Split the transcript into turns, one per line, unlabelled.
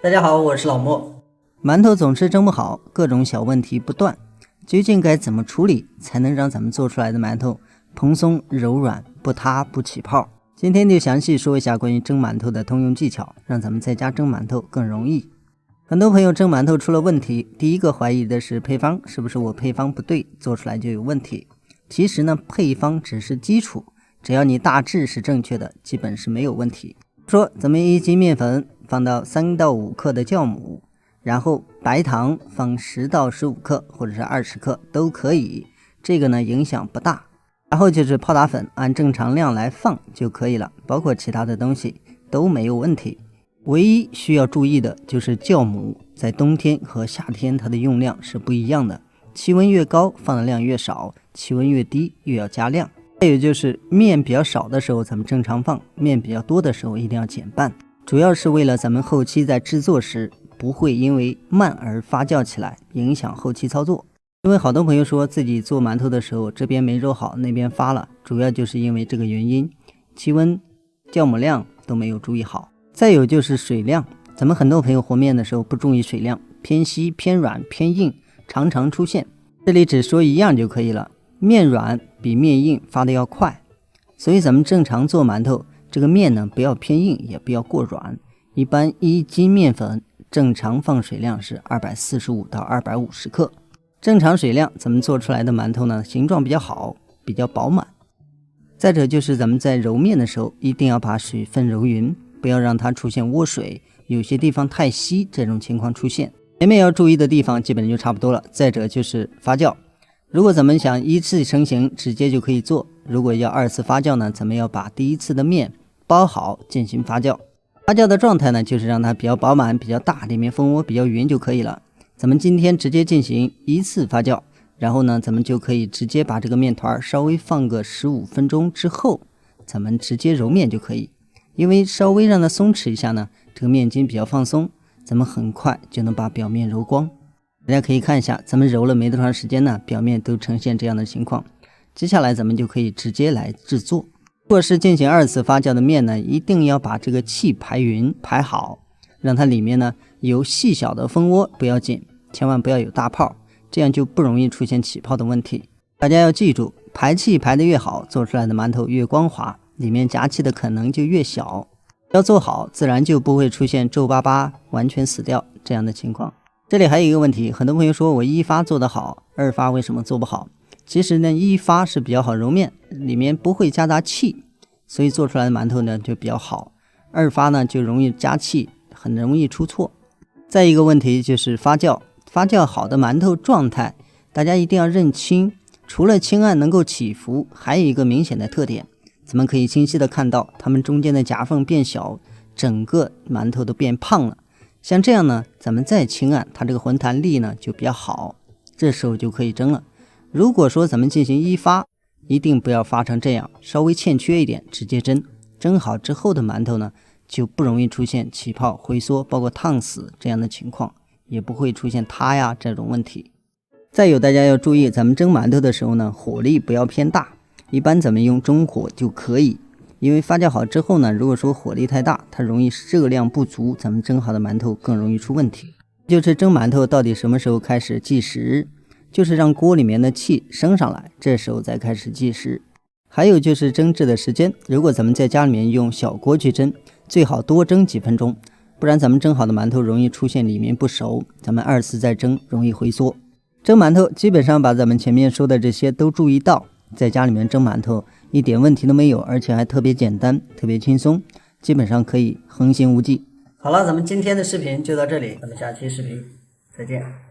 大家好，我是老莫。
馒头总是蒸不好，各种小问题不断，究竟该怎么处理才能让咱们做出来的馒头蓬鬆柔軟，不塌不起泡？今天就詳細說一下關於蒸饅頭的通用技巧，讓咱們在家蒸饅頭更容易。很多朋友蒸饅頭出了問題，第一個懷疑的是配方，是不是我配方不對，做出來就有問題？其實呢，配方只是基礎，只要你大致是正確的，基本是沒有問題。說咱們1斤麵粉放到3到5克的酵母，然後白糖放10到15克或者是20克都可以，這個呢影響不大。然後就是泡打粉，按正常量來放就可以了，包括其他的東西都沒有問題。唯一需要注意的就是酵母在冬天和夏天它的用量是不一樣的，氣溫越高放的量越少，氣溫越低越要加量。還有就是面比較少的時候咱們正常放，面比較多的时候一定要減半，主要是為了咱們後期在制作時不會因為慢而發酵起來，影響後期操作。因為好多朋友說自己做饅頭的時候這邊沒揉好，那邊發了，主要就是因為這個原因，氣溫、酵母量都沒有注意好。再有就是水量，咱們很多朋友和面的時候不注意水量，偏稀、偏軟、偏硬，常常出現。這裡只說一樣就可以了，面軟比面硬發的要快，所以咱們正常做饅頭，這個面呢不要偏硬，也不要過軟。一般1斤麵粉正常放水量是245到250克，正常水量咱們做出來的饅頭呢形狀比較好，比較飽滿。再者就是咱們在揉面的時候一定要把水分揉匀，不要讓它出現窩水，有些地方太稀這種情況出現。前面要注意的地方基本就差不多了。再者就是發酵，如果咱們想1次成型直接就可以做，如果要2次發酵呢，咱們要把第1次的面包好進行發酵。發酵的狀態呢就是讓它比較飽滿比較大，裡面蜂窩比較勻就可以了。咱們今天直接進行1次發酵，然後呢咱們就可以直接把這個面團稍微放個15分鐘之後，咱們直接揉面就可以。因為稍微讓它鬆弛一下呢，這個面筋比較放鬆，咱們很快就能把表面揉光。大家可以看一下，咱們揉了没多長時間呢，表面都呈現這樣的情況。接下來咱們就可以直接來制作。如果是進行2次發酵的面呢，一定要把這個氣排匀排好，讓它裡面呢有細小的蜂窩不要緊，千萬不要有大泡，這樣就不容易出現起泡的問題。大家要記住，排氣排得越好，做出來的饅頭越光滑，裡面夹氣的可能就越小。要做好，自然就不会出現皺巴巴完全死掉這樣的情況。這裡還有一個問題，很多朋友說我1發做得好，2發為什麼做不好？其實呢，1發是比較好揉面，裡面不會夾雜氣，所以做出來的饅頭呢就比較好。2發呢就容易加氣，很容易出錯。再一個問題就是發酵，發酵好的饅頭狀態，大家一定要認清，除了青暗能夠起伏，還有一個明顯的特點，咱們可以清晰的看到它們中間的夾縫變小，整個饅頭都變胖了。像這樣呢，咱們再青暗，它這個混彈力呢就比較好，這時候就可以蒸了。如果說咱們進行1發，一定不要發成這樣，稍微欠缺一點直接蒸。蒸好之後的饅頭呢，就不容易出現起泡、回縮，包括燙死這樣的情況，也不會出現塌呀這種問題。再有大家要注意，咱們蒸饅頭的時候呢，火力不要偏大，一般咱們用中火就可以。因為發酵好之後呢，如果說火力太大，它容易熱量不足，咱們蒸好的饅頭更容易出問題。就是蒸饅頭到底什麼時候開始計時？就是讓鍋裡面的氣升上來，這時候再開始計時。還有就是蒸制的時間，如果咱們在家裡面用小鍋去蒸，最好多蒸幾分鐘，不然咱們蒸好的饅頭容易出現裡面不熟，咱們2次再蒸容易回縮。蒸饅頭基本上把咱們前面說的這些都注意到，在家裡面蒸饅頭一點問題都沒有，而且還特別簡單，特別輕鬆，基本上可以橫行無忌。
好了，咱們今天的視頻就到這裡，咱們下期視頻再見。